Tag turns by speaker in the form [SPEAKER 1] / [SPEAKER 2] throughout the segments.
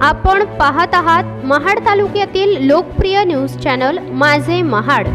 [SPEAKER 1] आपण पाहत आहात महाड तालुक्यातील लोकप्रिय न्यूज चॅनल माझे महाड।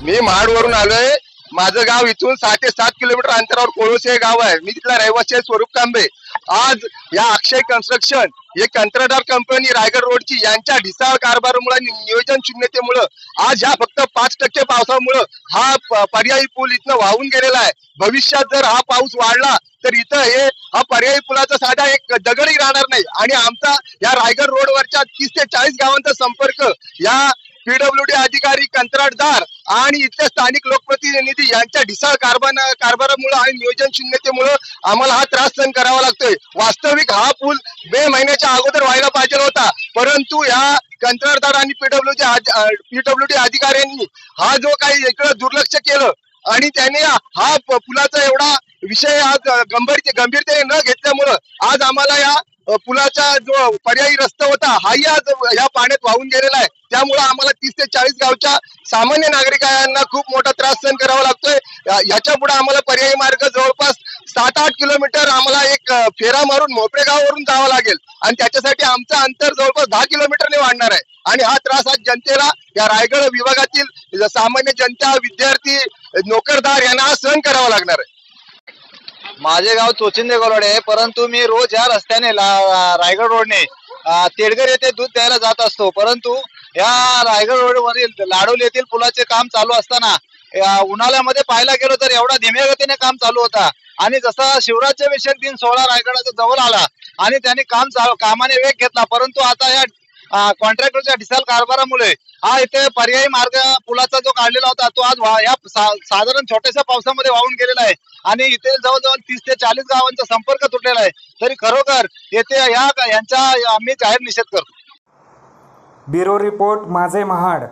[SPEAKER 2] मी महाडवरून आलोय। माझं गाव इथून 6 ते 7 किलोमीटर अंतरावर कोळोसे हे गाव आहे। मी तिथला रहिवासी आहे स्वरूप कांबे। आज या अक्षय कन्स्ट्रक्शन हे कंत्राटदार कंपनी रायगड रोडची यांच्या ढिसाळ कारभारामुळे नियोजन शून्यतेमुळे आज ह्या फक्त 5% पावसामुळे हा पर्यायी पूल इथनं वाहून गेलेला आहे। भविष्यात जर हा पाऊस वाढला तर इथं हा पर्यायी पुलाचा साधा एक दगडही राहणार नाही आणि आमचा या रायगड रोडवरच्या 30 ते 40 गावांचा संपर्क या पीडब्ल्यूडी अधिकारी, कंत्राटदार आणि इथले स्थानिक लोकप्रतिनिधी यांच्या ढिसाळ कारभारामुळे आणि नियोजन शून्यतेमुळे आम्हाला हा त्रास सहन करावा लागतोय। वास्तविक हा पूल मे महिन्याच्या अगोदर व्हायला पाहिजे होता, परंतु या कंत्राटदार आणि पीडब्ल्यूडी अधिकाऱ्यांनी हा जो काही इकडे दुर्लक्ष केलं आणि त्याने हा पुलाचा एवढा विषय आज गंभीरतेने न घेतल्यामुळं आज आम्हाला या पुलाचा जो पर्यायी रस्ता होता हाही आज या पाण्यात वाहून गेलेला आहे। त्यामुळे आम्हाला 30 ते 40 गावच्या सामान्य नागरिकांना खूप मोठा त्रास सहन करावा लागतोय। याच्या पुढे आम्हाला पर्यायी मार्ग जवळपास 7-8 किलोमीटर आम्हाला एक फेरा मारून मोपळेगाववरून जावं लागेल आणि त्याच्यासाठी आमचं अंतर जवळपास 10 किलोमीटरने वाढणार आहे आणि हा त्रास आज जनतेला, या रायगड विभागातील सामान्य जनता, विद्यार्थी, नोकरदार यांना सहन करावा लागणार आहे।
[SPEAKER 3] माझे गाव चोचिंदे गोलवाडे आहे, परंतु मी रोज या रस्त्याने रायगड रोडने तेडगर येथे दूध द्यायला जात असतो। परंतु या रायगड रोडवरील लाडोली येथील पुलाचे काम चालू असताना उन्हाळ्यामध्ये पाहायला गेलो तर एवढा धीम्या गतीने काम चालू होता आणि जसा शिवराज्याभिषेक दिन 16 रायगडाचा जवळ आला आणि त्यांनी कामाने वेग घेतला, परंतु आता या कॉन्ट्रॅक्टरच्या ढिसाळ कारभारामुळे हा इथे पर्यायी मार्ग पुलाचा जो काढलेला होता तो आज या साधारण छोट्याशा पावसामध्ये वाहून गेलेला आहे आणि इथे जवळजवळ 30 ते 40 गावांचा संपर्क तुटलेला आहे। तरी खरोखर येथे यांचा आम्ही जाहीर निषेध करतो।
[SPEAKER 4] ब्युरो रिपोर्ट माझे महाड।